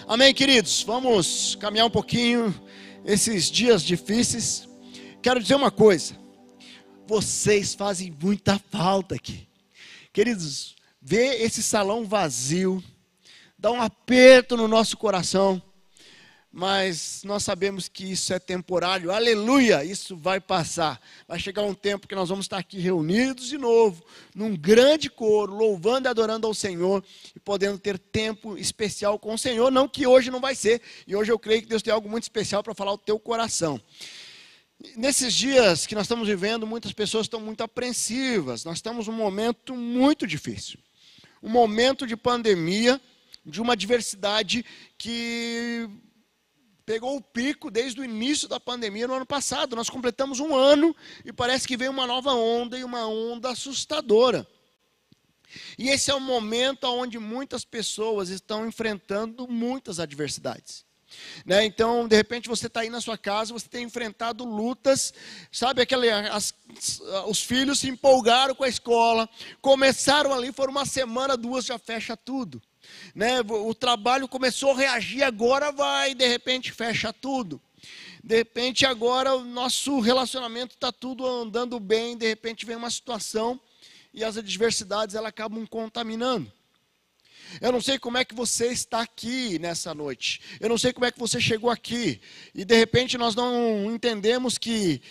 Amém, queridos? Vamos caminhar um pouquinho esses dias difíceis. Quero dizer uma coisa: vocês fazem muita falta aqui. Queridos, ver esse salão vazio dá um aperto no nosso coração, mas nós sabemos que isso é temporário. Aleluia, isso vai passar. Vai chegar um tempo que nós vamos estar aqui reunidos de novo, num grande coro, louvando e adorando ao Senhor, e podendo ter tempo especial com o Senhor. Não que hoje não vai ser, e hoje eu creio que Deus tem algo muito especial para falar ao teu coração. Nesses dias que nós estamos vivendo, muitas pessoas estão muito apreensivas. Nós estamos num momento muito difícil, um momento de pandemia, de uma adversidade que pegou o pico desde o início da pandemia no ano passado. Nós completamos um ano e parece que veio uma nova onda, e uma onda assustadora. E esse é o momento onde muitas pessoas estão enfrentando muitas adversidades. Então, de repente, você está aí na sua casa, você tem enfrentado lutas, sabe, os filhos se empolgaram com a escola, começaram ali, foram uma semana, duas, já fecha tudo. O trabalho começou a reagir, agora vai, de repente fecha tudo. De repente agora o nosso relacionamento está tudo andando bem, de repente vem uma situação e as adversidades elas acabam contaminando. Eu não sei como é que você está aqui nessa noite, eu não sei como é que você chegou aqui, e de repente nós não entendemos que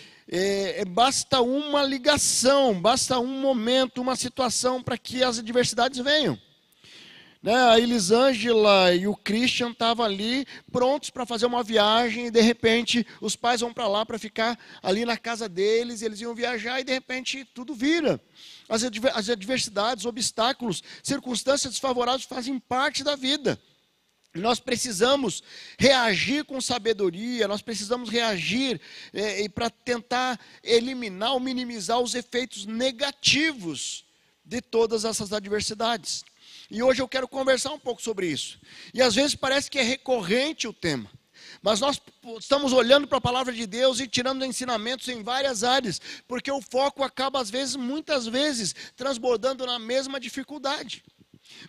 basta uma ligação, basta um momento, uma situação para que as adversidades venham. A Elisângela e o Christian estavam ali prontos para fazer uma viagem, e de repente os pais vão para lá para ficar ali na casa deles, eles iam viajar e de repente tudo vira. As adversidades, obstáculos, circunstâncias desfavoráveis fazem parte da vida. Nós precisamos reagir com sabedoria, nós precisamos reagir para tentar eliminar ou minimizar os efeitos negativos de todas essas adversidades. E hoje eu quero conversar um pouco sobre isso. E às vezes parece que é recorrente o tema, mas nós estamos olhando para a palavra de Deus e tirando ensinamentos em várias áreas, porque o foco acaba muitas vezes, transbordando na mesma dificuldade.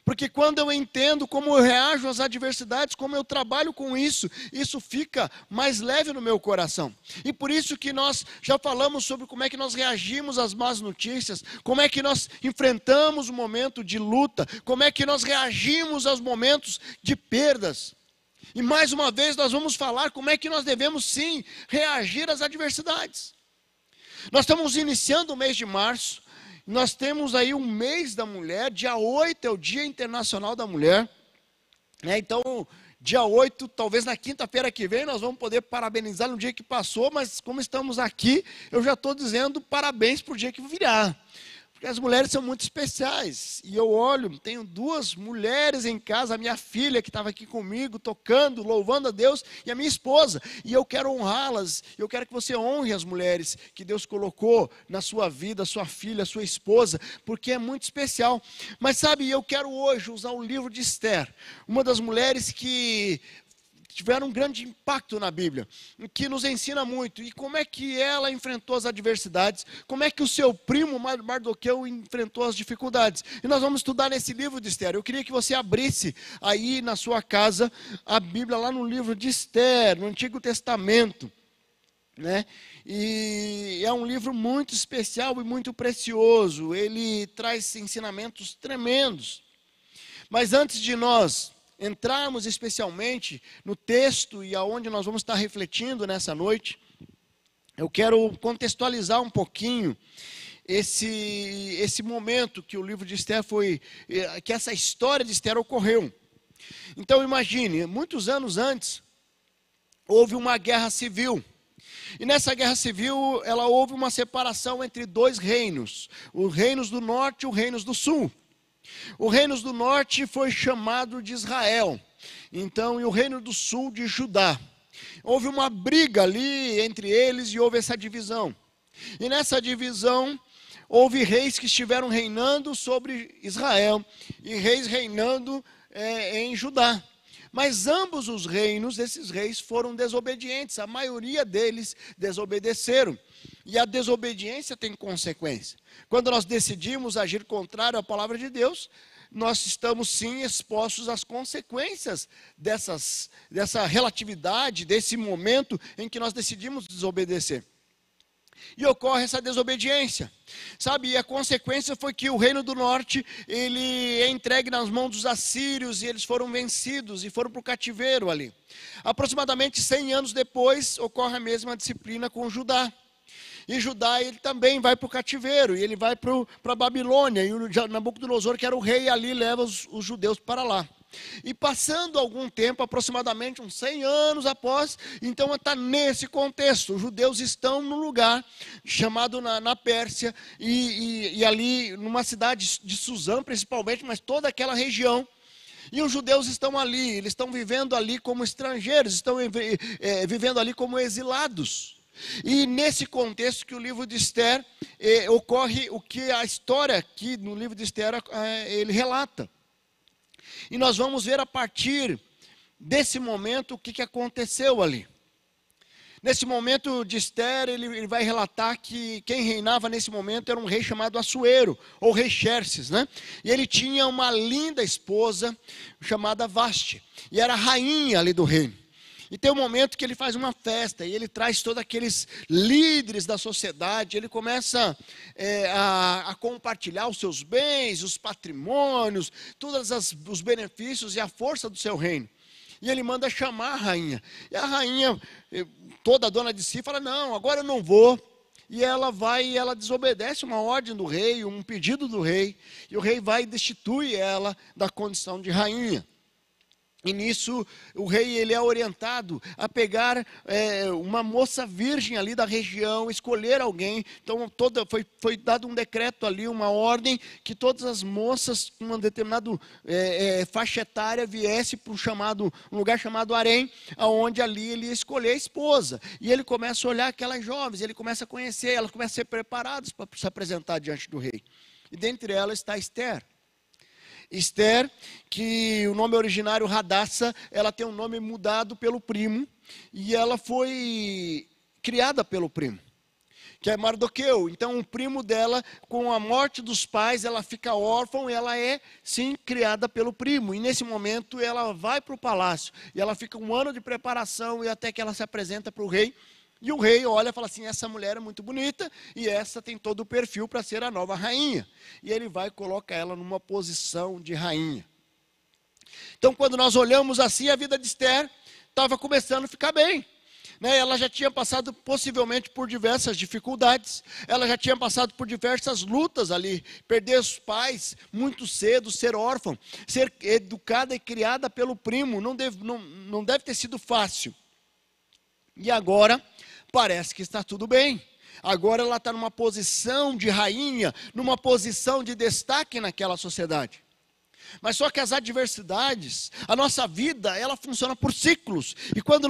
Porque quando eu entendo como eu reajo às adversidades, como eu trabalho com isso, isso fica mais leve no meu coração. E por isso que nós já falamos sobre como é que nós reagimos às más notícias, como é que nós enfrentamos o momento de luta, como é que nós reagimos aos momentos de perdas. E mais uma vez nós vamos falar como é que nós devemos sim reagir às adversidades. Nós estamos iniciando o mês de março. Nós temos aí o mês da mulher, dia 8 é o Dia Internacional da Mulher. Então, dia 8, talvez na quinta-feira que vem, nós vamos poder parabenizar no dia que passou, mas como estamos aqui, eu já estou dizendo parabéns para o dia que virá. Porque as mulheres são muito especiais. E eu olho, tenho duas mulheres em casa, a minha filha que estava aqui comigo, tocando, louvando a Deus, e a minha esposa. E eu quero honrá-las, eu quero que você honre as mulheres que Deus colocou na sua vida, sua filha, sua esposa, porque é muito especial. Mas sabe, eu quero hoje usar o livro de Esther, uma das mulheres que tiveram um grande impacto na Bíblia, que nos ensina muito, e como é que ela enfrentou as adversidades, como é que o seu primo Mardoqueu enfrentou as dificuldades. E nós vamos estudar nesse livro de Esther. Eu queria que você abrisse aí na sua casa a Bíblia, lá no livro de Esther, no Antigo Testamento. E é um livro muito especial e muito precioso, ele traz ensinamentos tremendos. Mas antes de nós entrarmos especialmente no texto e aonde nós vamos estar refletindo nessa noite, eu quero contextualizar um pouquinho esse momento que o livro de Esther que essa história de Esther ocorreu. Então imagine, muitos anos antes, houve uma guerra civil. E nessa guerra civil, houve uma separação entre dois reinos, os reinos do norte e os reinos do sul. O reino do norte foi chamado de Israel, então, e o reino do sul de Judá. Houve uma briga ali entre eles e houve essa divisão. E nessa divisão, houve reis que estiveram reinando sobre Israel e reis reinando em Judá. Mas ambos os reinos, esses reis, foram desobedientes, a maioria deles desobedeceram. E a desobediência tem consequência. Quando nós decidimos agir contrário à palavra de Deus, nós estamos sim expostos às consequências dessa relatividade, desse momento em que nós decidimos desobedecer. E ocorre essa desobediência, sabe? E a consequência foi que o reino do norte, ele é entregue nas mãos dos assírios, e eles foram vencidos e foram para o cativeiro ali. Aproximadamente 100 anos depois, ocorre a mesma disciplina com Judá. E Judá, ele também vai para o cativeiro, e ele vai para a Babilônia, e o Nabucodonosor, que era o rei ali, leva os judeus para lá. E passando algum tempo, aproximadamente uns 100 anos após, então está nesse contexto, os judeus estão num lugar chamado na Pérsia, e ali numa cidade de Suzã principalmente, mas toda aquela região. E os judeus estão ali, eles estão vivendo ali como estrangeiros, estão vivendo ali como exilados. E nesse contexto que o livro de Esther, ocorre o que a história aqui no livro de Esther, ele relata. E nós vamos ver a partir desse momento o que aconteceu ali. Nesse momento de Esther, ele vai relatar que quem reinava nesse momento era um rei chamado Assuero, ou rei Xerxes, né? E ele tinha uma linda esposa chamada Vaste, e era a rainha ali do reino. E tem um momento que ele faz uma festa, e ele traz todos aqueles líderes da sociedade, ele começa a compartilhar os seus bens, os patrimônios, todos os benefícios e a força do seu reino. E ele manda chamar a rainha. E a rainha, toda dona de si, fala, não, agora eu não vou. E ela vai e ela desobedece uma ordem do rei, um pedido do rei. E o rei vai e destitui ela da condição de rainha. E nisso o rei, ele é orientado a pegar uma moça virgem ali da região, escolher alguém. Então foi dado um decreto ali, uma ordem, que todas as moças com uma determinada faixa etária viesse para um lugar chamado harém, aonde ali ele ia escolher a esposa. E ele começa a olhar aquelas jovens, ele começa a conhecer, elas começam a ser preparadas para se apresentar diante do rei. E dentre elas está Esther. Esther, que o nome originário Radassa, ela tem um nome mudado pelo primo, e ela foi criada pelo primo, que é Mardoqueu. Então o primo dela, com a morte dos pais, ela fica órfã, e ela é sim criada pelo primo, e nesse momento ela vai para o palácio, e ela fica um ano de preparação, e até que ela se apresenta para o rei. E o rei olha e fala assim, essa mulher é muito bonita, e essa tem todo o perfil para ser a nova rainha. E ele vai colocar ela numa posição de rainha. Então quando nós olhamos assim, a vida de Esther estava começando a ficar bem. Ela já tinha passado possivelmente por diversas dificuldades, ela já tinha passado por diversas lutas ali, perder os pais muito cedo, ser órfã, ser educada e criada pelo primo, não deve ter sido fácil. E agora parece que está tudo bem. Agora ela está numa posição de rainha, numa posição de destaque naquela sociedade. Mas só que as adversidades, a nossa vida, ela funciona por ciclos. E quando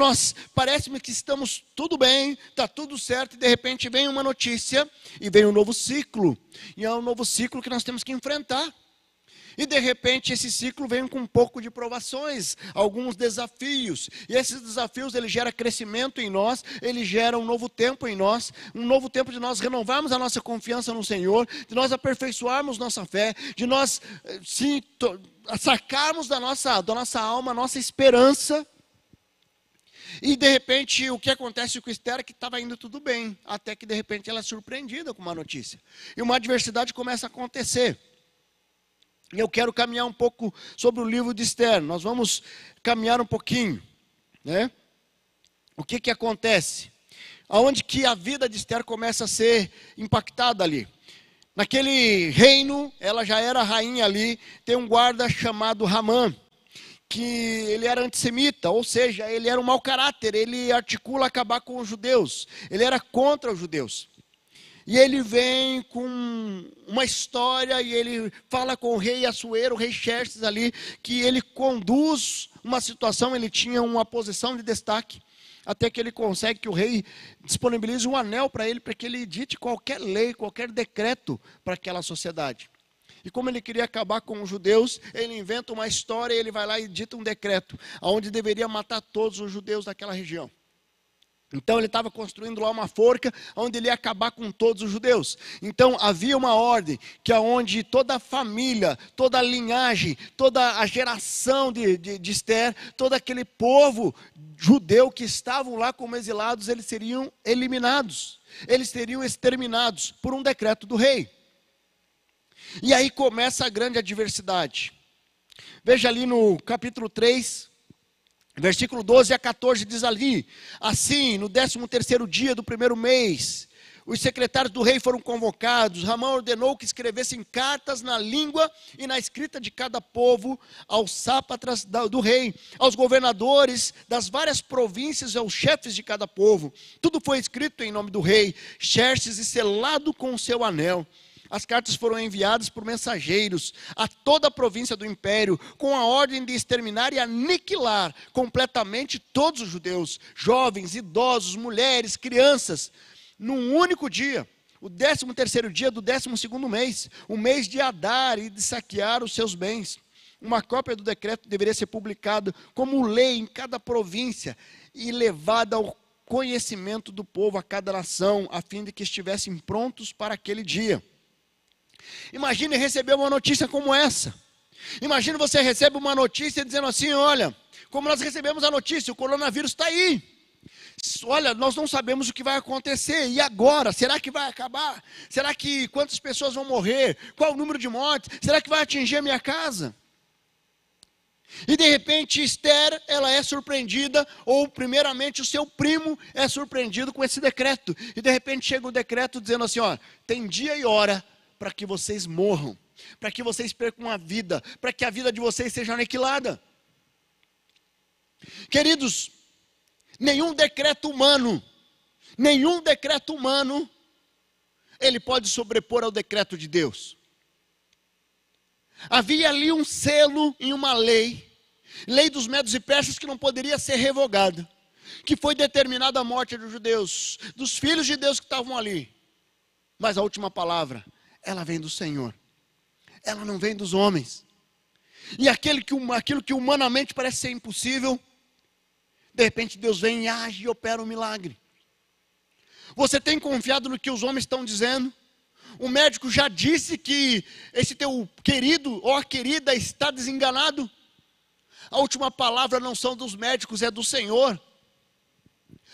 parece que estamos tudo bem, está tudo certo, e de repente vem uma notícia e vem um novo ciclo. E é um novo ciclo que nós temos que enfrentar. E de repente esse ciclo vem com um pouco de provações, alguns desafios. E esses desafios, ele gera crescimento em nós, ele gera um novo tempo em nós, um novo tempo de nós renovarmos a nossa confiança no Senhor, de nós aperfeiçoarmos nossa fé, de nós sacarmos da nossa alma a nossa esperança. E de repente o que acontece com Esther é que estava indo tudo bem, até que de repente ela é surpreendida com uma notícia. E uma adversidade começa a acontecer. E eu quero caminhar um pouco sobre o livro de Esther. Nós vamos caminhar um pouquinho, né? O que acontece? Aonde que a vida de Esther começa a ser impactada ali? Naquele reino, ela já era rainha ali, tem um guarda chamado Ramã, que ele era antissemita, ou seja, ele era um mau caráter, ele articula acabar com os judeus, ele era contra os judeus. E ele vem com uma história, e ele fala com o rei Assuero, o rei Xerxes ali, que ele conduz uma situação, ele tinha uma posição de destaque, até que ele consegue que o rei disponibilize um anel para ele, para que ele edite qualquer lei, qualquer decreto para aquela sociedade. E como ele queria acabar com os judeus, ele inventa uma história, e ele vai lá e edita um decreto, onde deveria matar todos os judeus daquela região. Então ele estava construindo lá uma forca onde ele ia acabar com todos os judeus. Então havia uma ordem que aonde toda a família, toda a linhagem, toda a geração de Ester, todo aquele povo judeu que estavam lá como exilados, eles seriam eliminados. Eles seriam exterminados por um decreto do rei. E aí começa a grande adversidade. Veja ali no capítulo 3, versículo 12 a 14, diz ali: assim, no 13º dia do primeiro mês, os secretários do rei foram convocados. Ramã ordenou que escrevessem cartas na língua e na escrita de cada povo, aos sátrapas do rei, aos governadores das várias províncias, aos chefes de cada povo. Tudo foi escrito em nome do rei, Xerxes, e selado com o seu anel. As cartas foram enviadas por mensageiros a toda a província do império, com a ordem de exterminar e aniquilar completamente todos os judeus, jovens, idosos, mulheres, crianças, num único dia, o 13º dia do 12º mês, o mês de Adar, e de saquear os seus bens. Uma cópia do decreto deveria ser publicada como lei em cada província e levada ao conhecimento do povo, a cada nação, a fim de que estivessem prontos para aquele dia. Imagine receber uma notícia como essa. Imagine você recebe uma notícia dizendo assim: olha, como nós recebemos a notícia, o coronavírus está aí. Olha, nós não sabemos o que vai acontecer. E agora? Será que vai acabar? Será que quantas pessoas vão morrer? Qual o número de mortes? Será que vai atingir a minha casa? E de repente Ester, ela é surpreendida, ou primeiramente o seu primo é surpreendido com esse decreto. E de repente chega o decreto dizendo assim: ó, tem dia e hora para que vocês morram, para que vocês percam a vida, para que a vida de vocês seja aniquilada. Queridos, nenhum decreto humano, ele pode sobrepor ao decreto de Deus. Havia ali um selo em uma lei dos Medos e Persas, que não poderia ser revogada, que foi determinada a morte dos judeus, dos filhos de Deus que estavam ali. Mas a última palavra, ela vem do Senhor, ela não vem dos homens. E aquilo que humanamente parece ser impossível, de repente Deus vem e age e opera um milagre. Você tem confiado no que os homens estão dizendo? O médico já disse que esse teu querido ou a querida está desenganado? A última palavra não são dos médicos, é do Senhor.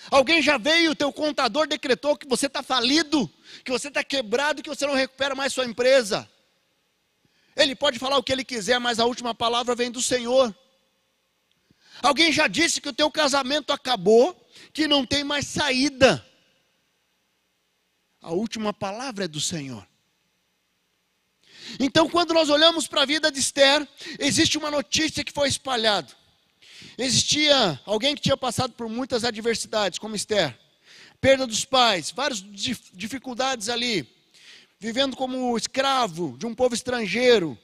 Alguém já veio, o teu contador decretou que você está falido, que você está quebrado, que você não recupera mais sua empresa. Ele pode falar o que ele quiser, mas a última palavra vem do Senhor. Alguém já disse que o teu casamento acabou, que não tem mais saída. A última palavra é do Senhor. Então, quando nós olhamos para a vida de Ester, existe uma notícia que foi espalhada. Existia alguém que tinha passado por muitas adversidades, como Ester. Perda dos pais, várias dificuldades ali. Vivendo como escravo de um povo estrangeiro.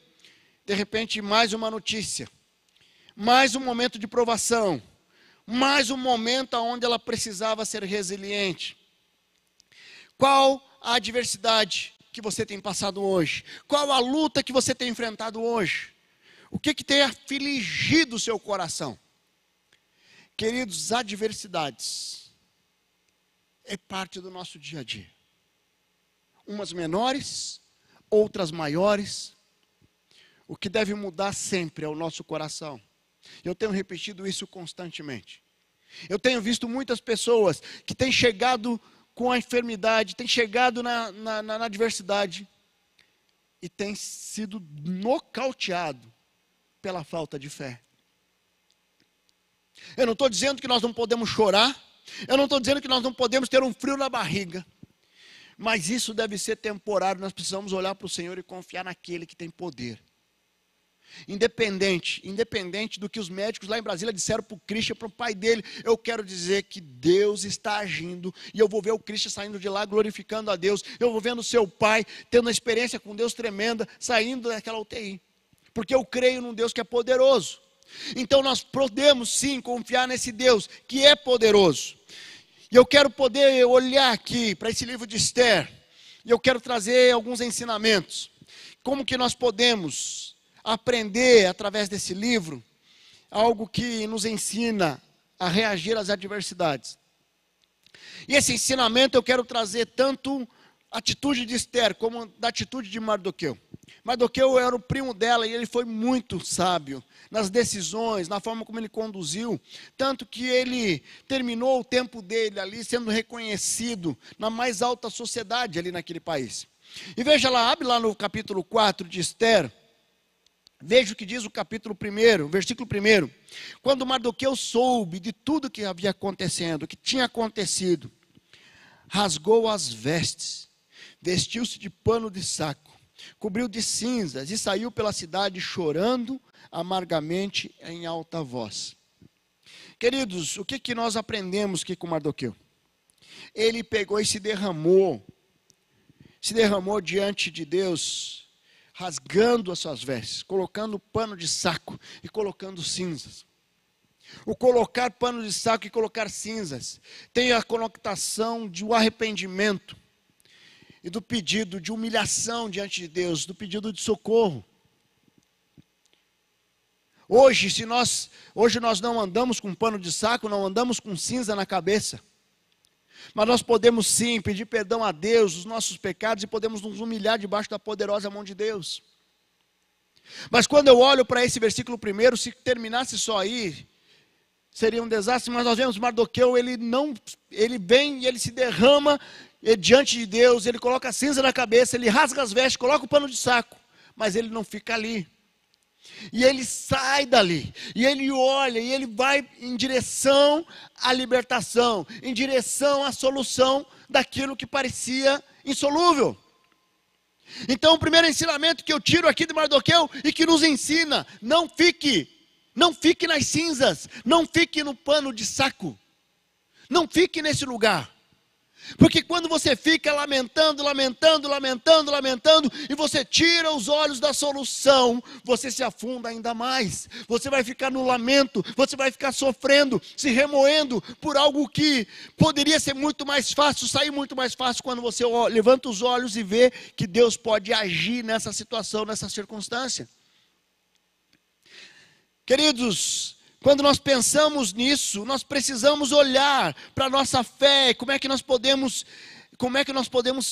De repente, mais uma notícia. Mais um momento de provação. Mais um momento onde ela precisava ser resiliente. Qual a adversidade que você tem passado hoje? Qual a luta que você tem enfrentado hoje? O que tem afligido o seu coração? Queridos, adversidades é parte do nosso dia a dia. Umas menores, outras maiores. O que deve mudar sempre é o nosso coração. Eu tenho repetido isso constantemente. Eu tenho visto muitas pessoas que têm chegado com a enfermidade, têm chegado na adversidade e têm sido nocauteado pela falta de fé. Eu não estou dizendo que nós não podemos chorar, eu não estou dizendo que nós não podemos ter um frio na barriga, mas isso deve ser temporário. Nós precisamos olhar para o Senhor e confiar naquele que tem poder. Independente do que os médicos lá em Brasília disseram para o Christian, para o pai dele, eu quero dizer que Deus está agindo, e eu vou ver o Christian saindo de lá glorificando a Deus, eu vou vendo o seu pai tendo uma experiência com Deus tremenda, saindo daquela UTI, porque eu creio num Deus que é poderoso. Então nós podemos sim confiar nesse Deus que é poderoso. E eu quero poder olhar aqui para esse livro de Ester, e eu quero trazer alguns ensinamentos. Como que nós podemos aprender através desse livro algo que nos ensina a reagir às adversidades. E esse ensinamento eu quero trazer tanto a atitude de Esther como da atitude de Mardoqueu. Mardoqueu era o primo dela e ele foi muito sábio nas decisões, na forma como ele conduziu, tanto que ele terminou o tempo dele ali sendo reconhecido na mais alta sociedade ali naquele país. E veja lá, abre lá no capítulo 4 de Esther, veja o que diz o capítulo 1, versículo 1. Quando Mardoqueu soube de tudo que havia acontecendo, que tinha acontecido, rasgou as vestes, vestiu-se de pano de saco, cobriu de cinzas e saiu pela cidade chorando amargamente em alta voz. Queridos, o que nós aprendemos aqui com Mardoqueu? Ele pegou e se derramou diante de Deus, rasgando as suas vestes, colocando pano de saco e colocando cinzas. O colocar pano de saco e colocar cinzas tem a conotação de um arrependimento e do pedido de humilhação diante de Deus, do pedido de socorro. Hoje nós não andamos com pano de saco, não andamos com cinza na cabeça. Mas nós podemos sim pedir perdão a Deus dos nossos pecados e podemos nos humilhar debaixo da poderosa mão de Deus. Mas quando eu olho para esse versículo 1, se terminasse só aí, seria um desastre. Mas nós vemos Mardoqueu, ele vem e ele se derrama diante de Deus, ele coloca a cinza na cabeça, ele rasga as vestes, coloca o pano de saco, mas ele não fica ali. E ele sai dali, e ele olha, e ele vai em direção à libertação, em direção à solução daquilo que parecia insolúvel. Então o primeiro ensinamento que eu tiro aqui de Mardoqueu, e que nos ensina, não fique nas cinzas, não fique no pano de saco, não fique nesse lugar. Porque quando você fica lamentando, e você tira os olhos da solução, você se afunda ainda mais. Você vai ficar no lamento, você vai ficar sofrendo, se remoendo por algo que poderia ser muito mais fácil, sair muito mais fácil quando você levanta os olhos e vê que Deus pode agir nessa situação, nessa circunstância. Queridos, quando nós pensamos nisso, nós precisamos olhar para a nossa fé, como é que nós podemos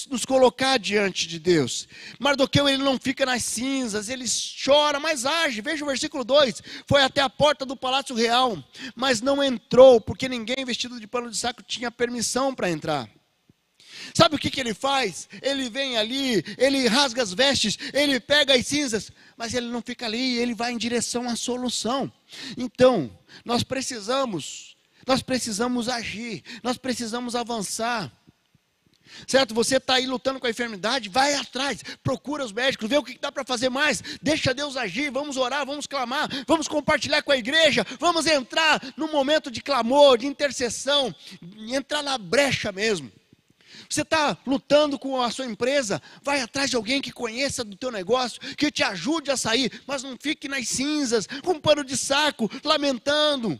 nos colocar diante de Deus. Mardoqueu, ele não fica nas cinzas, ele chora, mas age. Veja o versículo 2, foi até a porta do palácio real, mas não entrou, porque ninguém vestido de pano de saco tinha permissão para entrar. Sabe o que ele faz? Ele vem ali, ele rasga as vestes, ele pega as cinzas, mas ele não fica ali, ele vai em direção à solução. Então, nós precisamos agir, nós precisamos avançar. Certo? Você está aí lutando com a enfermidade, vai atrás, procura os médicos, vê o que dá para fazer mais, deixa Deus agir, vamos orar, vamos clamar, vamos compartilhar com a igreja, vamos entrar no momento de clamor, de intercessão, entrar na brecha mesmo. Você está lutando com a sua empresa, vai atrás de alguém que conheça do teu negócio, que te ajude a sair, mas não fique nas cinzas, com um pano de saco, lamentando.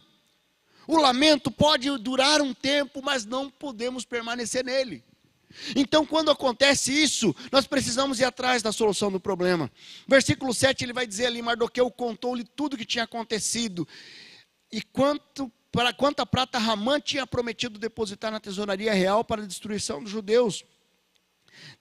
O lamento pode durar um tempo, mas não podemos permanecer nele. Então, quando acontece isso, nós precisamos ir atrás da solução do problema. Versículo 7, ele vai dizer ali, Mardoqueu contou-lhe tudo o que tinha acontecido, e quanta prata Ramã tinha prometido depositar na tesouraria real para a destruição dos judeus.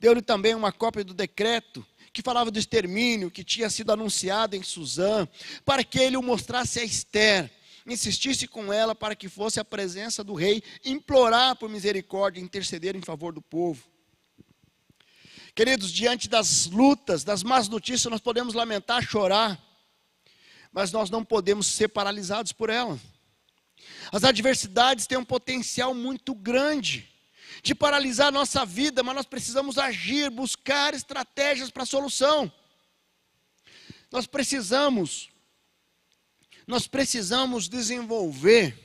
Deu-lhe também uma cópia do decreto, que falava do extermínio, que tinha sido anunciado em Suzã, para que ele o mostrasse a Esther, insistisse com ela para que fosse à presença do rei, implorar por misericórdia, interceder em favor do povo. Queridos, diante das lutas, das más notícias, nós podemos lamentar, chorar, mas nós não podemos ser paralisados por elas. As adversidades têm um potencial muito grande de paralisar a nossa vida, mas nós precisamos agir, buscar estratégias para a solução. Nós precisamos desenvolver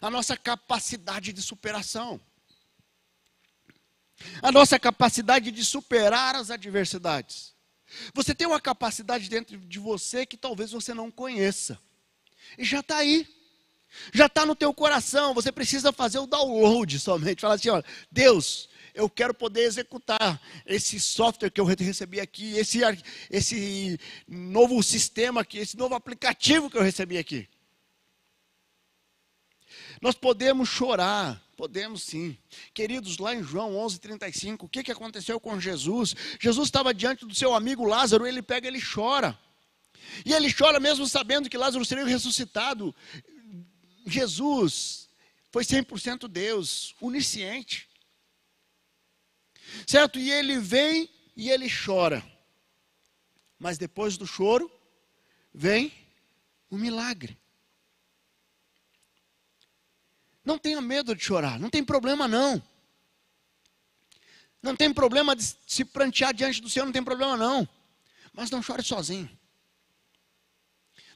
a nossa capacidade de superação. A nossa capacidade de superar as adversidades. Você tem uma capacidade dentro de você que talvez você não conheça. E já está aí. Já está no teu coração. Você precisa fazer o download somente. Fala assim, olha, Deus, eu quero poder executar esse software que eu recebi aqui, esse novo sistema aqui, esse novo aplicativo que eu recebi aqui. Nós podemos chorar Podemos sim. Queridos, lá em João 11:35, o que aconteceu com Jesus? Jesus estava diante do seu amigo Lázaro, ele pega, ele chora. E ele chora mesmo sabendo que Lázaro seria ressuscitado. Jesus foi 100% Deus, onisciente. Certo? E ele vem e ele chora. Mas depois do choro, vem o milagre. Não tenha medo de chorar, não tem problema não. Não tem problema de se prantear diante do Senhor, não tem problema não. Mas não chore sozinho.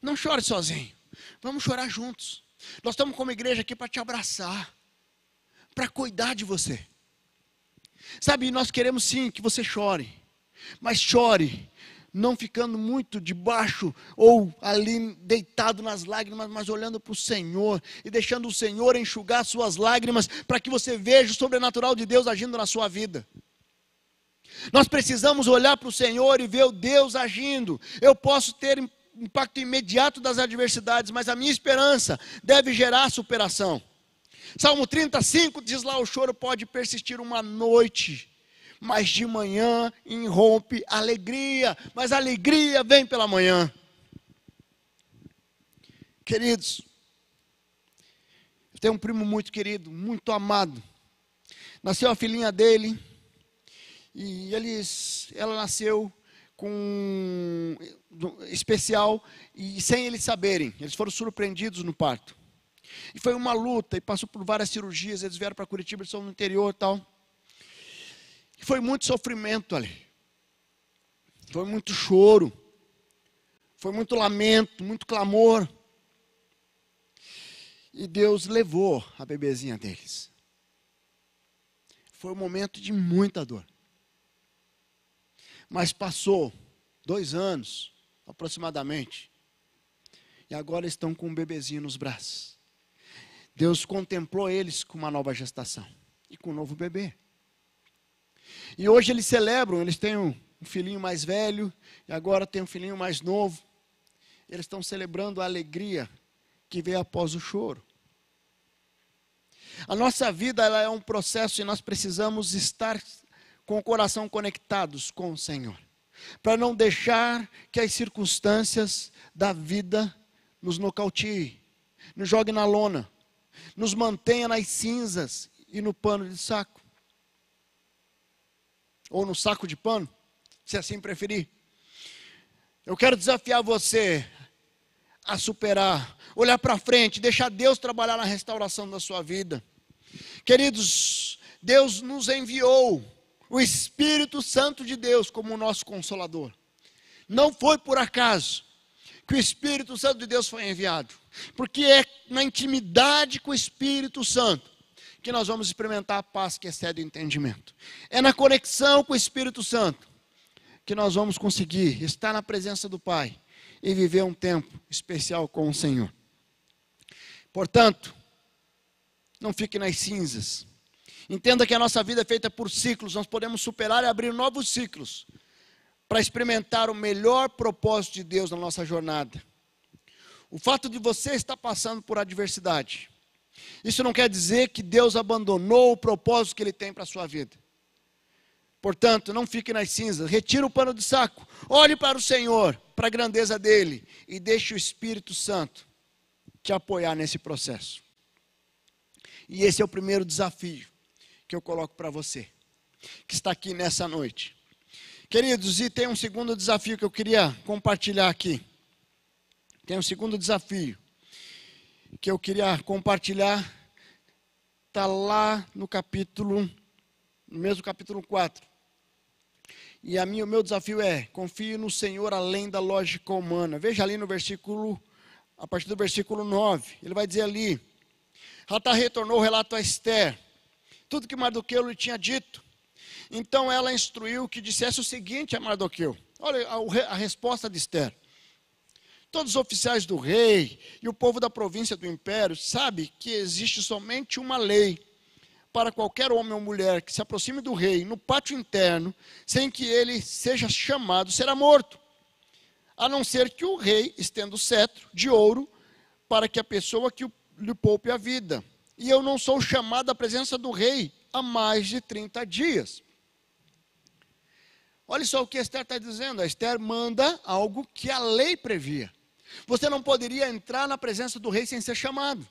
Não chore sozinho. Vamos chorar juntos. Nós estamos como igreja aqui para te abraçar, para cuidar de você. Sabe, nós queremos sim que você chore, mas chore não ficando muito debaixo ou ali deitado nas lágrimas, mas olhando para o Senhor e deixando o Senhor enxugar suas lágrimas para que você veja o sobrenatural de Deus agindo na sua vida. Nós precisamos olhar para o Senhor e ver o Deus agindo. Eu posso ter impacto imediato das adversidades, mas a minha esperança deve gerar superação. Salmo 35 diz lá: o choro pode persistir uma noite, mas de manhã irrompe alegria, mas a alegria vem pela manhã. Queridos, eu tenho um primo muito querido, muito amado. Nasceu a filhinha dele, e ela nasceu com especial, e sem eles saberem, eles foram surpreendidos no parto. E foi uma luta, e passou por várias cirurgias, eles vieram para Curitiba, eles são no interior e tal. E foi muito sofrimento ali. Foi muito choro. Foi muito lamento, muito clamor. E Deus levou a bebezinha deles. Foi um momento de muita dor. Mas passou 2 anos, aproximadamente. E agora estão com um bebezinho nos braços. Deus contemplou eles com uma nova gestação. E com um novo bebê. E hoje eles celebram, eles têm um filhinho mais velho, e agora tem um filhinho mais novo. Eles estão celebrando a alegria que veio após o choro. A nossa vida, ela é um processo, e nós precisamos estar com o coração conectados com o Senhor, para não deixar que as circunstâncias da vida nos nocautiem, nos jogue na lona, nos mantenha nas cinzas e no pano de saco. Ou no saco de pano, se assim preferir. Eu quero desafiar você a superar, olhar para frente, deixar Deus trabalhar na restauração da sua vida. Queridos, Deus nos enviou o Espírito Santo de Deus como o nosso Consolador. Não foi por acaso que o Espírito Santo de Deus foi enviado, porque é na intimidade com o Espírito Santo que nós vamos experimentar a paz que excede o entendimento. É na conexão com o Espírito Santo que nós vamos conseguir estar na presença do Pai e viver um tempo especial com o Senhor. Portanto, não fique nas cinzas. Entenda que a nossa vida é feita por ciclos. Nós podemos superar e abrir novos ciclos para experimentar o melhor propósito de Deus na nossa jornada. O fato de você estar passando por adversidade, isso não quer dizer que Deus abandonou o propósito que Ele tem para a sua vida. Portanto, não fique nas cinzas, retire o pano de saco, olhe para o Senhor, para a grandeza dEle, e deixe o Espírito Santo te apoiar nesse processo. E esse é o primeiro desafio que eu coloco para você, que está aqui nessa noite. Queridos, e tem um segundo desafio que eu queria compartilhar aqui. Tem um segundo desafio que eu queria compartilhar, está lá no mesmo capítulo 4. E o meu desafio é: confie no Senhor além da lógica humana. Veja ali no versículo, a partir do versículo 9, ele vai dizer ali: Hatá retornou o relato a Esther, tudo que Mardoqueu lhe tinha dito. Então ela instruiu que dissesse o seguinte a Mardoqueu. Olha a resposta de Esther. Todos os oficiais do rei e o povo da província do império sabem que existe somente uma lei para qualquer homem ou mulher que se aproxime do rei no pátio interno, sem que ele seja chamado, será morto. A não ser que o rei estenda o cetro de ouro para que a pessoa que lhe poupe a vida. e eu não sou chamado à presença do rei há mais de 30 dias. Olha só o que Esther está dizendo. A Esther manda algo que a lei previa. Você não poderia entrar na presença do rei sem ser chamado.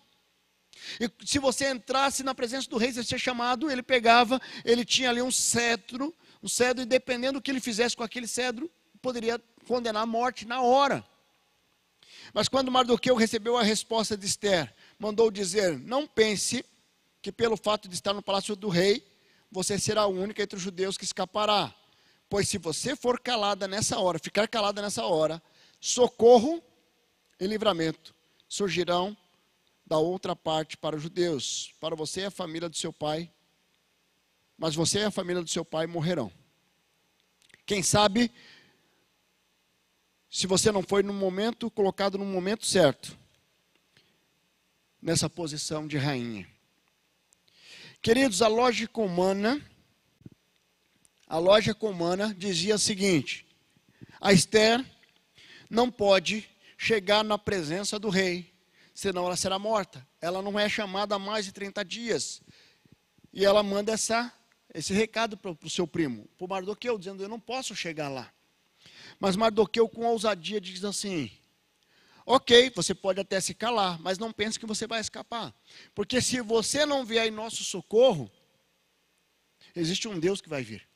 E se você entrasse na presença do rei sem ser chamado, ele tinha ali um cetro, e dependendo do que ele fizesse com aquele cetro, poderia condenar a morte na hora. Mas quando Mardoqueu recebeu a resposta de Esther, mandou dizer: não pense que pelo fato de estar no palácio do rei, você será a única entre os judeus que escapará. Pois se você for calada nessa hora, ficar calada nessa hora, socorro e livramento surgirão da outra parte para os judeus. Para você e a família do seu pai, mas você e a família do seu pai morrerão. Quem sabe, se você não foi colocado no momento certo, nessa posição de rainha. Queridos, a lógica humana dizia o seguinte: a Esther não pode chegar na presença do rei, senão ela será morta. Ela não é chamada há mais de 30 dias. E ela manda esse recado para o seu primo, para o Mardoqueu, dizendo: eu não posso chegar lá. Mas Mardoqueu, com ousadia, diz assim: ok, você pode até se calar, mas não pense que você vai escapar. Porque se você não vier em nosso socorro, existe um Deus que vai vir.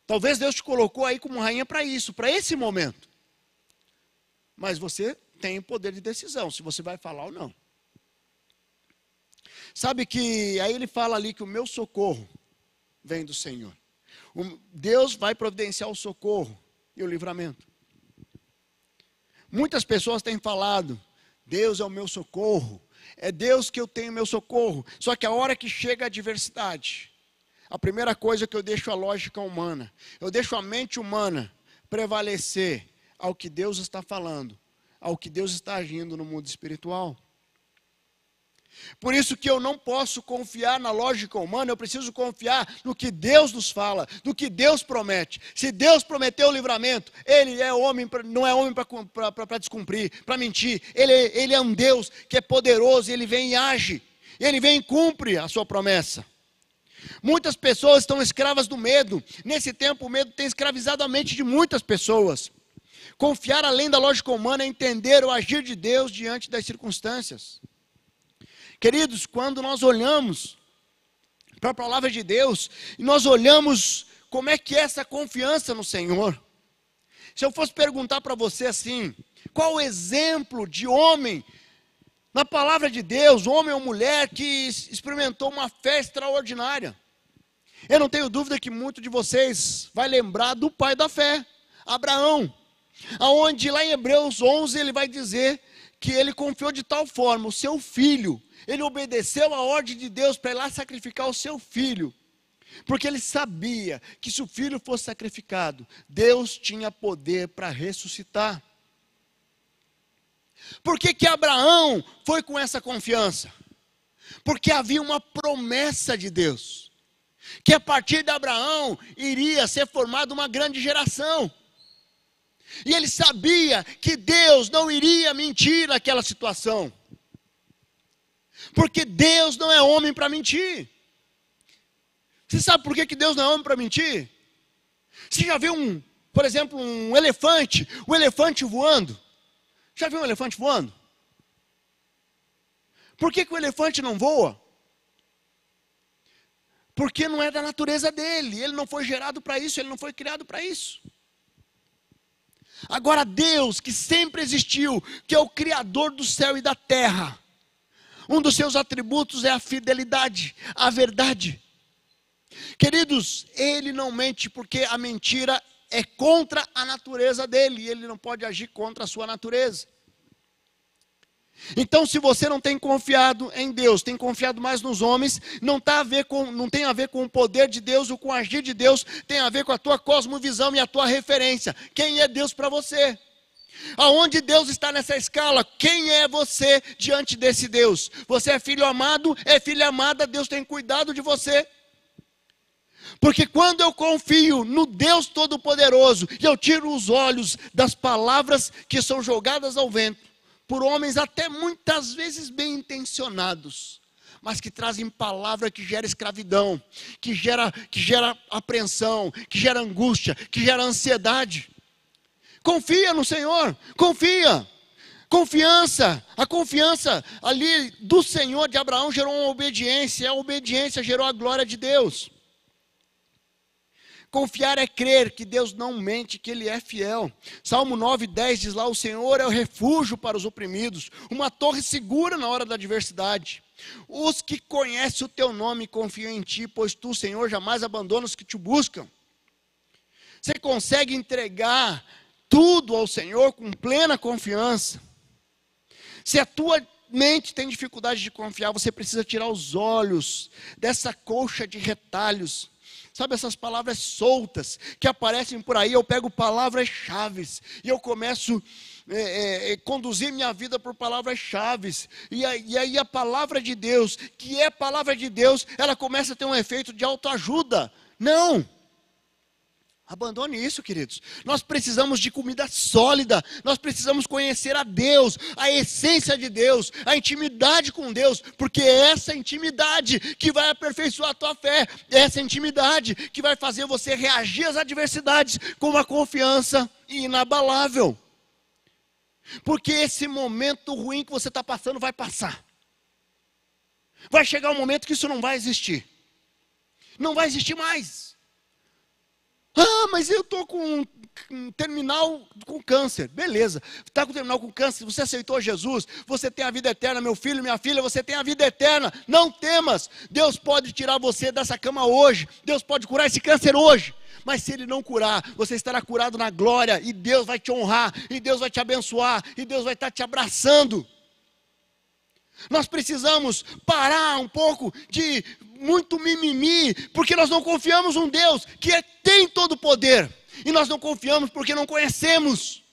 Talvez Deus te colocou aí como rainha para isso, para esse momento. Mas você tem o poder de decisão, se você vai falar ou não. Sabe que aí ele fala ali que o meu socorro vem do Senhor. Deus vai providenciar o socorro e o livramento. Muitas pessoas têm falado: Deus é o meu socorro, é Deus que eu tenho meu socorro. Só que a hora que chega a adversidade, a primeira coisa que eu deixo a lógica humana, eu deixo a mente humana prevalecer ao que Deus está falando, ao que Deus está agindo no mundo espiritual. Por isso que eu não posso confiar na lógica humana, eu preciso confiar no que Deus nos fala, no que Deus promete. Se Deus prometeu o livramento, Ele é homem, não é homem para descumprir, para mentir. Ele é um Deus que é poderoso, Ele vem e age, Ele vem e cumpre a sua promessa. Muitas pessoas estão escravas do medo. Nesse tempo o medo tem escravizado a mente de muitas pessoas. Confiar além da lógica humana é entender o agir de Deus diante das circunstâncias. Queridos, quando nós olhamos para a palavra de Deus, e nós olhamos como é que é essa confiança no Senhor. Se eu fosse perguntar para você assim: qual o exemplo de homem na palavra de Deus, homem ou mulher que experimentou uma fé extraordinária? Eu não tenho dúvida que muitos de vocês vai lembrar do pai da fé, Abraão. Aonde lá em Hebreus 11 ele vai dizer que ele confiou de tal forma o seu filho, ele obedeceu a ordem de Deus para ir lá sacrificar o seu filho, porque ele sabia que se o filho fosse sacrificado, Deus tinha poder para ressuscitar. Por que Abraão foi com essa confiança? Porque havia uma promessa de Deus, que a partir de Abraão iria ser formada uma grande geração. E ele sabia que Deus não iria mentir naquela situação. Porque Deus não é homem para mentir. Você sabe por que Deus não é homem para mentir? Você já viu por exemplo, um elefante voando? Já viu um elefante voando? Por que o elefante não voa? Porque não é da natureza dele, ele não foi gerado para isso, ele não foi criado para isso. Agora Deus, que sempre existiu, que é o Criador do céu e da terra, um dos seus atributos é a fidelidade, a verdade. Queridos, Ele não mente porque a mentira é contra a natureza dele, e Ele não pode agir contra a sua natureza. Então, se você não tem confiado em Deus, tem confiado mais nos homens, não tem a ver com o poder de Deus ou com o agir de Deus, tem a ver com a tua cosmovisão e a tua referência. Quem é Deus para você? Aonde Deus está nessa escala? Quem é você diante desse Deus? Você é filho amado, é filha amada, Deus tem cuidado de você. Porque quando eu confio no Deus Todo-Poderoso, e eu tiro os olhos das palavras que são jogadas ao vento, por homens até muitas vezes bem intencionados, mas que trazem palavra que gera escravidão, que gera apreensão, que gera angústia, que gera ansiedade. Confia no Senhor, confia. Confiança, a confiança ali do Senhor de Abraão gerou uma obediência, a obediência gerou a glória de Deus. Confiar é crer que Deus não mente, que Ele é fiel. Salmo 9:10 diz lá: o Senhor é o refúgio para os oprimidos, uma torre segura na hora da adversidade. Os que conhecem o teu nome confiam em ti, pois tu, Senhor, jamais abandona os que te buscam. Você consegue entregar tudo ao Senhor com plena confiança. Se a tua mente tem dificuldade de confiar, você precisa tirar os olhos dessa colcha de retalhos. Sabe essas palavras soltas que aparecem por aí? Eu pego palavras-chave e eu começo a conduzir minha vida por palavras-chave. E aí a palavra de Deus, que é palavra de Deus, ela começa a ter um efeito de autoajuda. Não! Abandone isso, queridos. Nós precisamos de comida sólida. Nós precisamos conhecer a Deus, a essência de Deus, a intimidade com Deus, porque é essa intimidade que vai aperfeiçoar a tua fé, é essa intimidade que vai fazer você reagir às adversidades com uma confiança inabalável. Porque esse momento ruim que você está passando vai passar. Vai chegar um momento que isso não vai existir. Não vai existir mais. Ah, mas eu estou com um terminal com câncer. Beleza, está com terminal com câncer, você aceitou Jesus, você tem a vida eterna, meu filho, minha filha, você tem a vida eterna. Não temas, Deus pode tirar você dessa cama hoje, Deus pode curar esse câncer hoje. Mas se Ele não curar, você estará curado na glória, e Deus vai te honrar, e Deus vai te abençoar, e Deus vai estar te abraçando. Nós precisamos parar um pouco de muito mimimi, porque nós não confiamos num Deus que tem todo o poder, e nós não confiamos porque não conhecemos.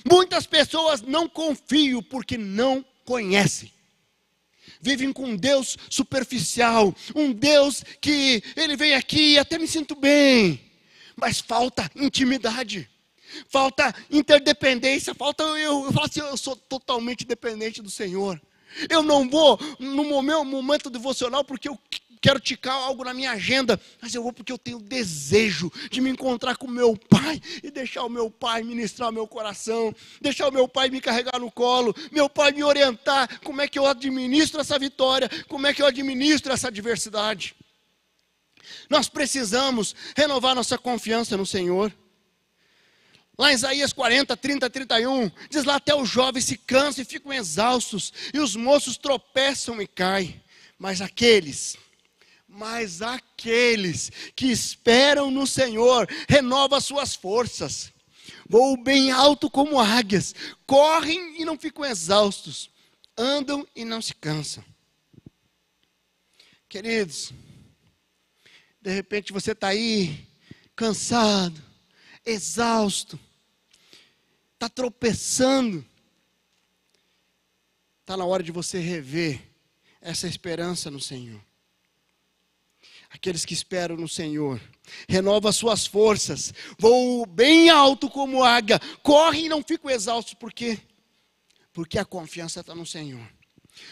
Muitas pessoas não confiam porque não conhecem. Vivem com um Deus superficial, um Deus que Ele vem aqui e até me sinto bem, mas falta intimidade. Falta interdependência, eu falo assim, eu sou totalmente dependente do Senhor. Eu não vou no meu momento devocional porque eu quero ticar algo na minha agenda, mas eu vou porque eu tenho desejo de me encontrar com meu Pai e deixar o meu Pai ministrar o meu coração, deixar o meu Pai me carregar no colo, meu Pai me orientar como é que eu administro essa vitória, como é que eu administro essa adversidade. Nós precisamos renovar nossa confiança no Senhor. Lá em Isaías 40, 30, 31, diz lá: até os jovens se cansam e ficam exaustos, e os moços tropeçam e caem. Mas aqueles que esperam no Senhor, renovam as suas forças, voam bem alto como águias, correm e não ficam exaustos, andam e não se cansam. Queridos, de repente você está aí, cansado, exausto, está tropeçando. Está na hora de você rever essa esperança no Senhor. Aqueles que esperam no Senhor, renovam as suas forças, voam bem alto como águia, correm e não ficam exaustos. Por quê? Porque a confiança está no Senhor.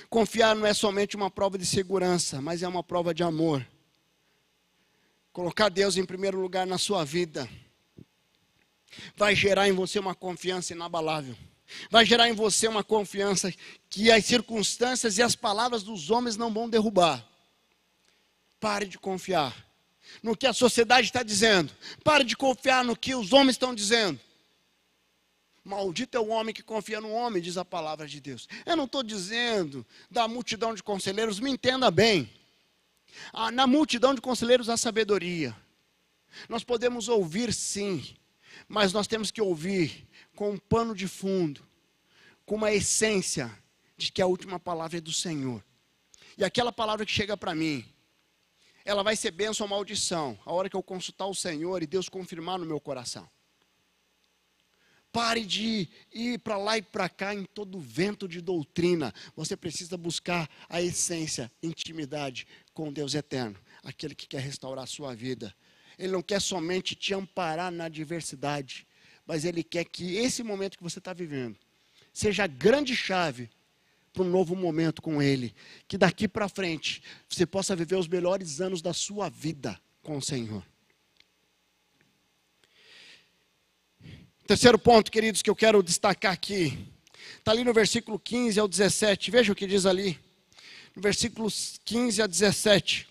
Confiar não é somente uma prova de segurança, mas é uma prova de amor. Colocar Deus em primeiro lugar na sua vida vai gerar em você uma confiança inabalável. Vai gerar em você uma confiança que as circunstâncias e as palavras dos homens não vão derrubar. Pare de confiar no que a sociedade está dizendo. Pare de confiar no que os homens estão dizendo. Maldito é o homem que confia no homem, diz a palavra de Deus. Eu não estou dizendo da multidão de conselheiros, me entenda bem. Na multidão de conselheiros há sabedoria. Nós podemos ouvir sim, mas nós temos que ouvir com um pano de fundo, com uma essência de que a última palavra é do Senhor. E aquela palavra que chega para mim, ela vai ser bênção ou maldição, a hora que eu consultar o Senhor e Deus confirmar no meu coração. Pare de ir para lá e para cá em todo vento de doutrina. Você precisa buscar a essência, intimidade com Deus eterno, aquele que quer restaurar a sua vida. Ele não quer somente te amparar na adversidade, mas Ele quer que esse momento que você está vivendo seja a grande chave para um novo momento com Ele. Que daqui para frente você possa viver os melhores anos da sua vida com o Senhor. Terceiro ponto, queridos, que eu quero destacar aqui. Está ali no versículo 15 ao 17. Veja o que diz ali. No versículos 15 a 17.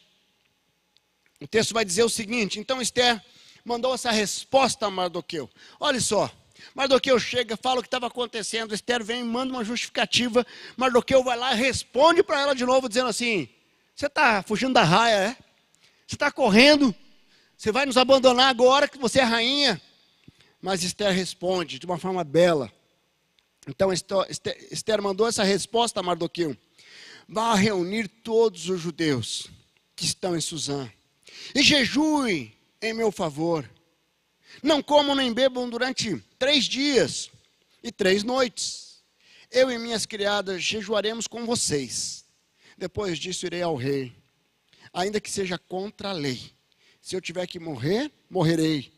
O texto vai dizer o seguinte: então Esther mandou essa resposta a Mardoqueu. Olha só. Mardoqueu chega, fala o que estava acontecendo. Esther vem e manda uma justificativa. Mardoqueu vai lá e responde para ela de novo, dizendo assim: você está fugindo da raia, é? Você está correndo? Você vai nos abandonar agora que você é rainha? Mas Esther responde de uma forma bela. Então Esther mandou essa resposta a Mardoqueu: vá reunir todos os judeus que estão em Suzã e jejuem em meu favor. Não comam nem bebam durante 3 dias e 3 noites. Eu e minhas criadas jejuaremos com vocês. Depois disso irei ao rei, ainda que seja contra a lei. Se eu tiver que morrer, morrerei.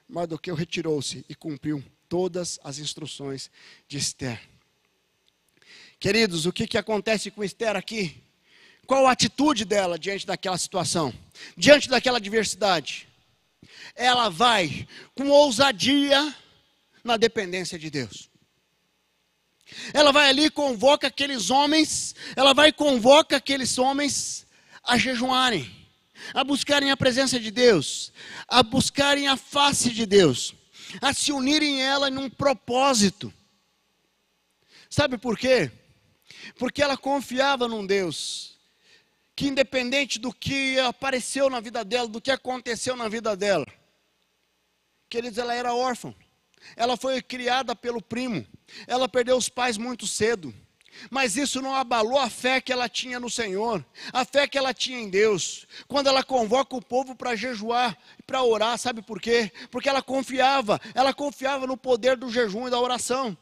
Mardoqueu retirou-se e cumpriu todas as instruções de Esther. Queridos, o que acontece com Esther aqui? Qual a atitude dela diante daquela situação? Diante daquela adversidade? Ela vai com ousadia na dependência de Deus. Ela vai ali e convoca aqueles homens, a jejuarem, a buscarem a presença de Deus, a buscarem a face de Deus, a se unirem ela num propósito. Sabe por quê? Porque ela confiava num Deus que, independente do que apareceu na vida dela, do que aconteceu na vida dela, queridos, ela era órfã. Ela foi criada pelo primo. Ela perdeu os pais muito cedo. Mas isso não abalou a fé que ela tinha no Senhor, a fé que ela tinha em Deus. Quando ela convoca o povo para jejuar e para orar, sabe por quê? Porque ela confiava no poder do jejum e da oração.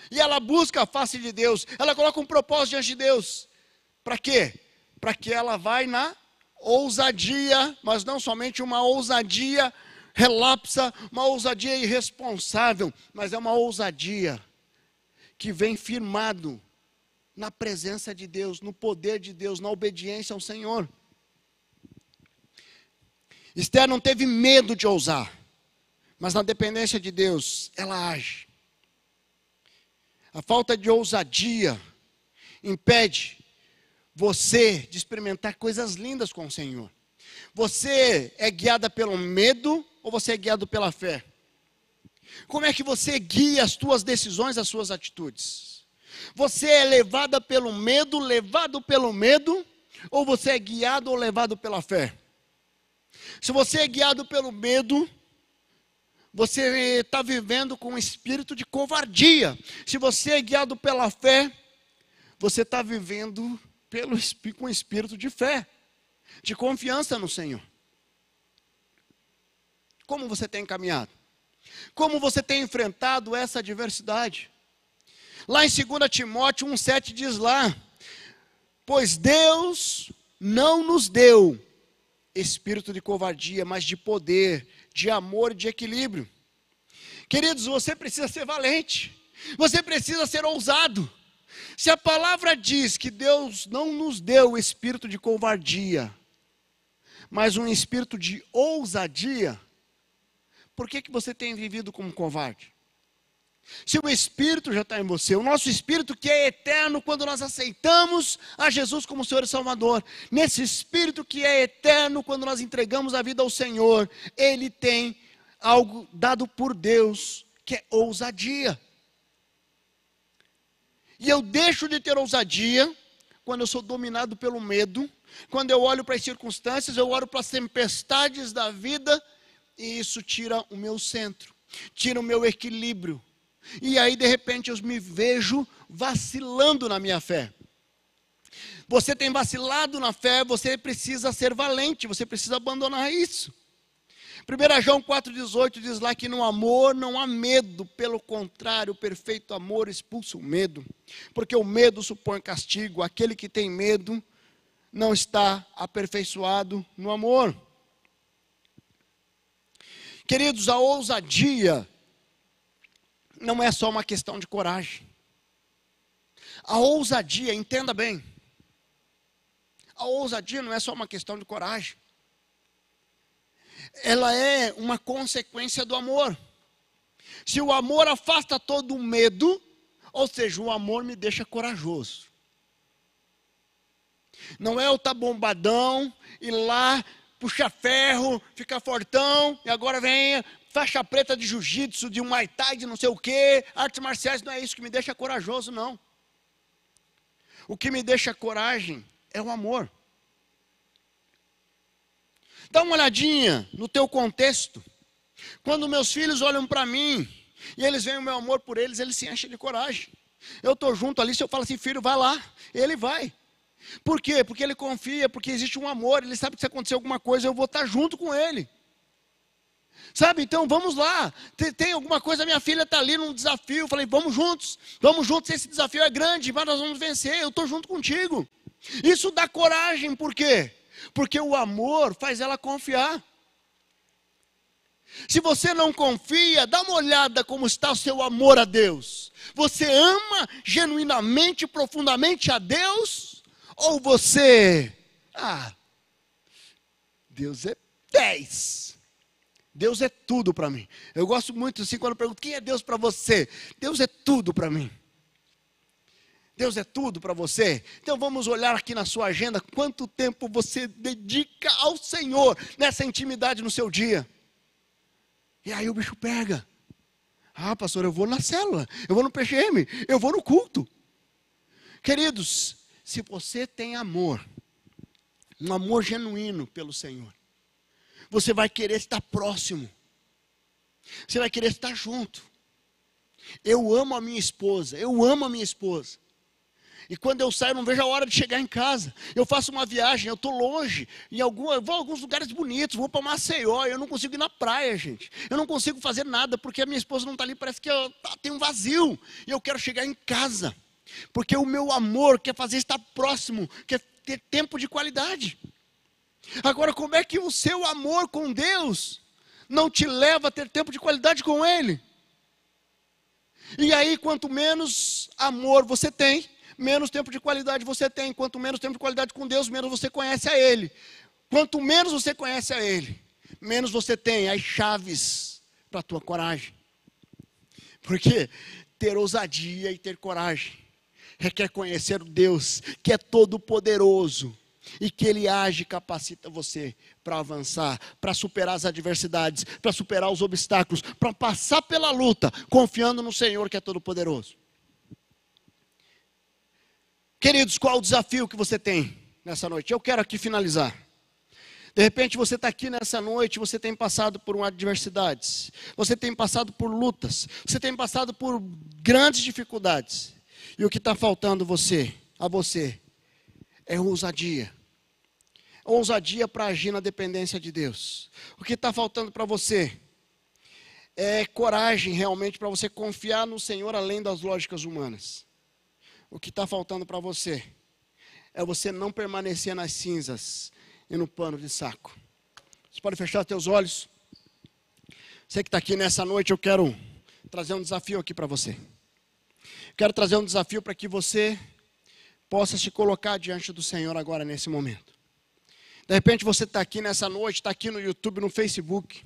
E ela busca a face de Deus, ela coloca um propósito diante de Deus. Para quê? Para que ela vai na ousadia, mas não somente uma ousadia relapsa, uma ousadia irresponsável, mas é uma ousadia que vem firmado na presença de Deus, no poder de Deus, na obediência ao Senhor. Esther não teve medo de ousar, mas na dependência de Deus, ela age. A falta de ousadia impede você de experimentar coisas lindas com o Senhor. Você é guiada pelo medo ou você é guiado pela fé? Como é que você guia as suas decisões, as suas atitudes? Você é levado pelo medo, ou você é guiado ou levado pela fé? Se você é guiado pelo medo, você está vivendo com um espírito de covardia. Se você é guiado pela fé, você está vivendo com um espírito de fé, de confiança no Senhor. Como você tem caminhado? Como você tem enfrentado essa adversidade? Lá em 2 Timóteo 1,7 diz lá: pois Deus não nos deu espírito de covardia, mas de poder, de amor e de equilíbrio. Queridos, você precisa ser valente, você precisa ser ousado. Se a palavra diz que Deus não nos deu o espírito de covardia, mas um espírito de ousadia, por que você tem vivido como covarde? Se o Espírito já está em você, o nosso Espírito que é eterno, quando nós aceitamos a Jesus como Senhor e Salvador, nesse Espírito que é eterno, quando nós entregamos a vida ao Senhor, Ele tem algo dado por Deus, que é ousadia. E eu deixo de ter ousadia quando eu sou dominado pelo medo, quando eu olho para as circunstâncias, eu olho para as tempestades da vida, e isso tira o meu centro, tira o meu equilíbrio. E aí de repente eu me vejo vacilando na minha fé. Você tem vacilado na fé, você precisa ser valente, você precisa abandonar isso. 1 João 4,18 diz lá que no amor não há medo, pelo contrário, o perfeito amor expulsa o medo, porque o medo supõe castigo, aquele que tem medo não está aperfeiçoado no amor. Queridos, a ousadia não é só uma questão de coragem. A ousadia, entenda bem. A ousadia não é só uma questão de coragem. Ela é uma consequência do amor. Se o amor afasta todo o medo, ou seja, o amor me deixa corajoso. Não é eu estar bombadão, ir lá, puxar ferro, ficar fortão, e agora vem faixa preta de jiu-jitsu, de muay thai, de não sei o quê, artes marciais, não é isso que me deixa corajoso, não. O que me deixa coragem é o amor. Dá uma olhadinha no teu contexto. Quando meus filhos olham para mim, e eles veem o meu amor por eles, eles se enchem de coragem. Eu estou junto ali, se eu falo assim, filho, vai lá, ele vai. Por quê? Porque ele confia, porque existe um amor, ele sabe que se acontecer alguma coisa, eu vou estar junto com ele. Sabe, então vamos lá, tem alguma coisa, minha filha está ali num desafio, eu falei, vamos juntos, esse desafio é grande, mas nós vamos vencer, eu estou junto contigo. Isso dá coragem, por quê? Porque o amor faz ela confiar. Se você não confia, dá uma olhada como está o seu amor a Deus. Você ama genuinamente, profundamente a Deus? Ou você, Deus é 10. Deus é tudo para mim. Eu gosto muito assim quando eu pergunto, quem é Deus para você? Deus é tudo para mim. Deus é tudo para você. Então vamos olhar aqui na sua agenda, quanto tempo você dedica ao Senhor nessa intimidade no seu dia. E aí o bicho pega. Pastor, eu vou na célula, eu vou no PGM, eu vou no culto. Queridos, se você tem amor, um amor genuíno pelo Senhor, você vai querer estar próximo. Você vai querer estar junto. Eu amo a minha esposa, E quando eu saio, eu não vejo a hora de chegar em casa. Eu faço uma viagem, eu estou longe, eu vou a alguns lugares bonitos, vou para Maceió, eu não consigo ir na praia, gente. Eu não consigo fazer nada, porque a minha esposa não está ali, parece que tem um vazio. E eu quero chegar em casa, porque o meu amor quer fazer estar próximo, quer ter tempo de qualidade. Agora, como é que o seu amor com Deus não te leva a ter tempo de qualidade com Ele? E aí, quanto menos amor você tem, menos tempo de qualidade você tem. Quanto menos tempo de qualidade com Deus, menos você conhece a Ele. Quanto menos você conhece a Ele, menos você tem as chaves para a tua coragem. Porque ter ousadia e ter coragem requer conhecer o Deus que é todo poderoso e que Ele age e capacita você para avançar, para superar as adversidades, para superar os obstáculos, para passar pela luta, confiando no Senhor que é todo poderoso. Queridos, qual o desafio que você tem nessa noite? Eu quero aqui finalizar. De repente você está aqui nessa noite, você tem passado por adversidades, você tem passado por lutas, você tem passado por grandes dificuldades. E o que está faltando a você é ousadia. Ousadia para agir na dependência de Deus. O que está faltando para você é coragem realmente para você confiar no Senhor além das lógicas humanas. O que está faltando para você é você não permanecer nas cinzas e no pano de saco. Você pode fechar seus olhos? Você que está aqui nessa noite, eu quero trazer um desafio aqui para você. Quero trazer um desafio para que você possa se colocar diante do Senhor agora nesse momento. De repente você está aqui nessa noite, está aqui no YouTube, no Facebook,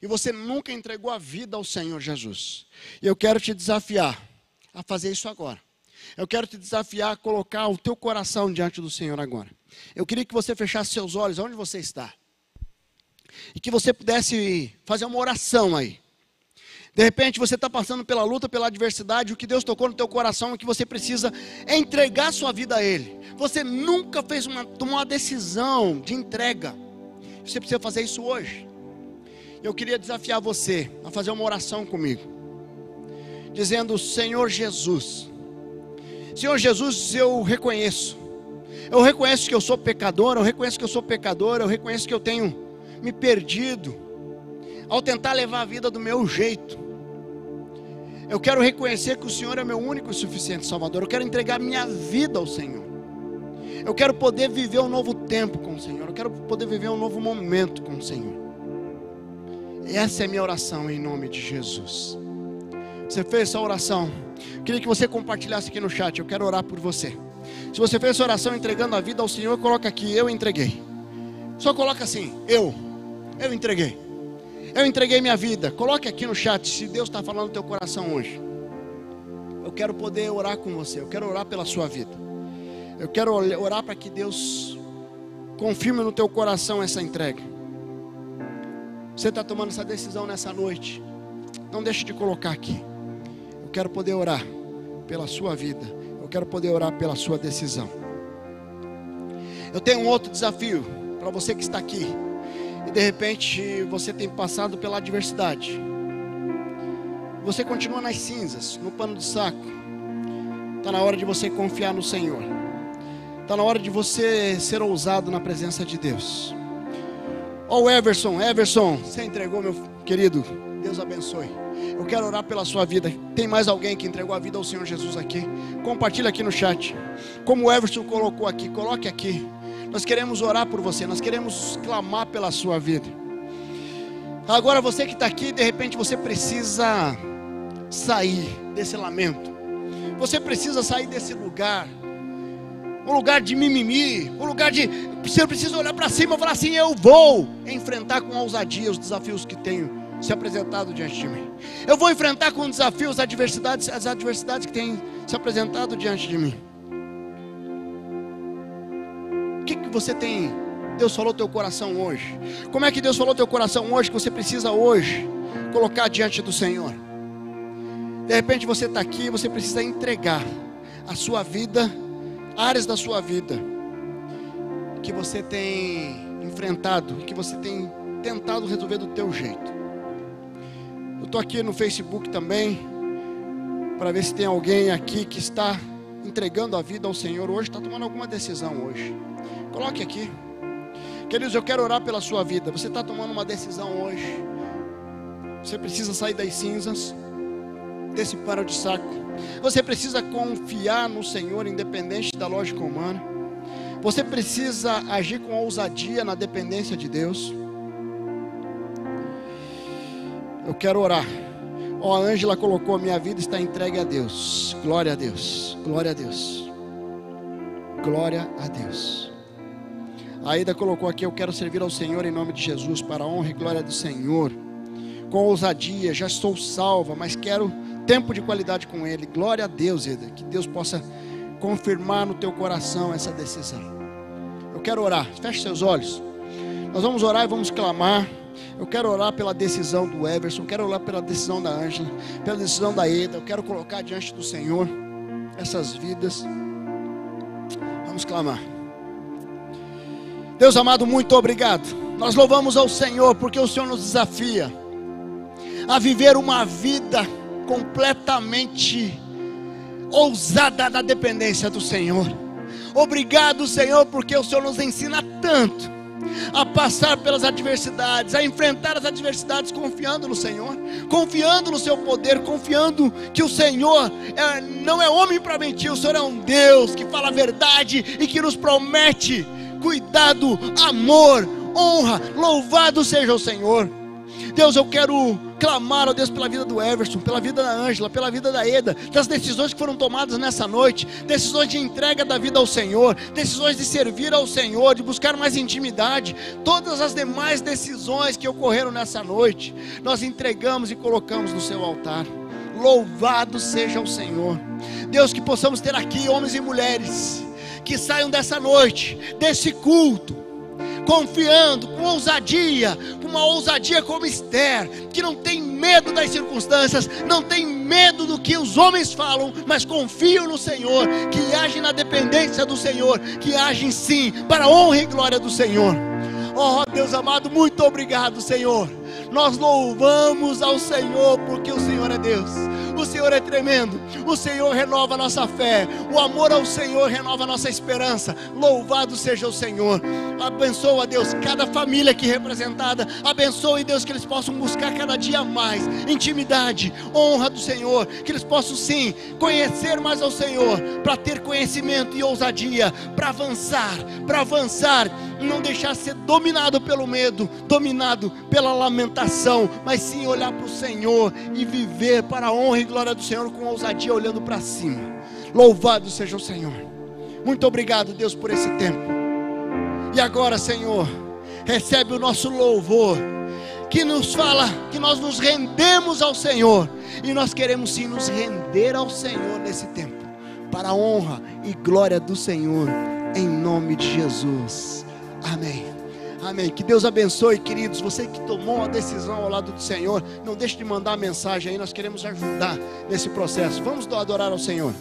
e você nunca entregou a vida ao Senhor Jesus. E eu quero te desafiar a fazer isso agora. Eu quero te desafiar a colocar o teu coração diante do Senhor agora. Eu queria que você fechasse seus olhos onde você está. E que você pudesse fazer uma oração aí. De repente você está passando pela luta, pela adversidade, o que Deus tocou no teu coração é que você precisa entregar sua vida a Ele. Você nunca tomou uma decisão de entrega. Você precisa fazer isso hoje. Eu queria desafiar você a fazer uma oração comigo. Dizendo, Senhor Jesus, eu reconheço que eu sou pecador, eu reconheço que eu tenho me perdido ao tentar levar a vida do meu jeito. Eu quero reconhecer que o Senhor é meu único e suficiente Salvador. Eu quero entregar minha vida ao Senhor. Eu quero poder viver um novo tempo com o Senhor. Eu quero poder viver um novo momento com o Senhor. Essa é a minha oração em nome de Jesus. Você fez essa oração? Queria que você compartilhasse aqui no chat. Eu quero orar por você. Se você fez essa oração entregando a vida ao Senhor, coloca aqui: eu entreguei. Só coloca assim: eu entreguei. Eu entreguei minha vida. Coloque aqui no chat se Deus está falando no teu coração hoje. Eu quero poder orar com você. Eu quero orar pela sua vida. Eu quero orar para que Deus confirme no teu coração essa entrega. Você está tomando essa decisão nessa noite? Não deixe de colocar aqui. Eu quero poder orar pela sua vida. Eu quero poder orar pela sua decisão. Eu tenho um outro desafio para você que está aqui e de repente você tem passado pela adversidade. Você continua nas cinzas, no pano de saco. Está na hora de você confiar no Senhor. Está na hora de você ser ousado na presença de Deus. Ó, Everson, você entregou, meu querido. Deus abençoe. Eu quero orar pela sua vida. Tem mais alguém que entregou a vida ao Senhor Jesus aqui? Compartilha aqui no chat. Como o Everson colocou aqui, coloque aqui. Nós queremos orar por você. Nós queremos clamar pela sua vida. Agora você que está aqui, de repente você precisa sair desse lamento. Você precisa sair desse lugar. Um lugar de mimimi. Um lugar de... Você precisa olhar para cima e falar assim: eu vou enfrentar com ousadia os desafios que tenho se apresentado diante de mim. Eu vou enfrentar com desafios as adversidades que têm se apresentado diante de mim. O que você tem? Deus falou teu coração hoje. Como é que Deus falou teu coração hoje, que você precisa hoje colocar diante do Senhor? De repente você está aqui e você precisa entregar a sua vida, áreas da sua vida que você tem enfrentado, que você tem tentado resolver do teu jeito. Eu estou aqui no Facebook também, para ver se tem alguém aqui que está entregando a vida ao Senhor hoje, está tomando alguma decisão hoje. Coloque aqui. Queridos, eu quero orar pela sua vida. Você está tomando uma decisão hoje. Você precisa sair das cinzas, desse pano de saco. Você precisa confiar no Senhor, independente da lógica humana. Você precisa agir com ousadia na dependência de Deus. Eu quero orar. Ó, a Ângela colocou: minha vida está entregue a Deus. Glória a Deus. Glória a Deus. Glória a Deus. A Aida colocou aqui: eu quero servir ao Senhor em nome de Jesus, para a honra e glória do Senhor, com ousadia. Já estou salva, mas quero tempo de qualidade com Ele. Glória a Deus, Aida. Que Deus possa confirmar no teu coração essa decisão. Eu quero orar. Feche seus olhos. Nós vamos orar e vamos clamar. Eu quero orar pela decisão do Everson. Quero orar pela decisão da Ângela, pela decisão da Eda. Eu quero colocar diante do Senhor essas vidas. Vamos clamar. Deus amado, muito obrigado. Nós louvamos ao Senhor porque o Senhor nos desafia a viver uma vida completamente ousada na dependência do Senhor. Obrigado, Senhor, porque o Senhor nos ensina tanto a passar pelas adversidades, a enfrentar as adversidades confiando no Senhor, confiando no seu poder, confiando que o Senhor não é homem para mentir. O Senhor é um Deus que fala a verdade e que nos promete cuidado, amor, honra. Louvado seja o Senhor. Deus, eu quero clamar, ó Deus, pela vida do Everson, pela vida da Ângela, pela vida da Eda, das decisões que foram tomadas nessa noite, decisões de entrega da vida ao Senhor, decisões de servir ao Senhor, de buscar mais intimidade, todas as demais decisões que ocorreram nessa noite, nós entregamos e colocamos no seu altar. Louvado seja o Senhor. Deus, que possamos ter aqui homens e mulheres que saiam dessa noite, desse culto, confiando, com ousadia, com uma ousadia como Esther, que não tem medo das circunstâncias, não tem medo do que os homens falam, mas confiam no Senhor, que agem na dependência do Senhor, que agem sim, para a honra e glória do Senhor. Oh Deus amado, muito obrigado, Senhor. Nós louvamos ao Senhor porque o Senhor é Deus. O Senhor é tremendo. O Senhor renova a nossa fé. O amor ao Senhor renova a nossa esperança. Louvado seja o Senhor. Abençoa, Deus, cada família aqui representada. Abençoe, Deus, que eles possam buscar cada dia mais intimidade, honra do Senhor. Que eles possam sim conhecer mais ao Senhor, para ter conhecimento e ousadia, para avançar não deixar ser dominado pelo medo, dominado pela lamentação, mas sim olhar para o Senhor e viver para a honra e glória do Senhor com ousadia, olhando para cima. Louvado seja o Senhor. Muito obrigado, Deus, por esse tempo. E agora, Senhor, recebe o nosso louvor, que nos fala que nós nos rendemos ao Senhor, e nós queremos sim nos render ao Senhor nesse tempo, para a honra e glória do Senhor, em nome de Jesus. Amém. Amém. Que Deus abençoe, queridos. Você que tomou uma decisão ao lado do Senhor, não deixe de mandar a mensagem aí. Nós queremos ajudar nesse processo. Vamos adorar ao Senhor.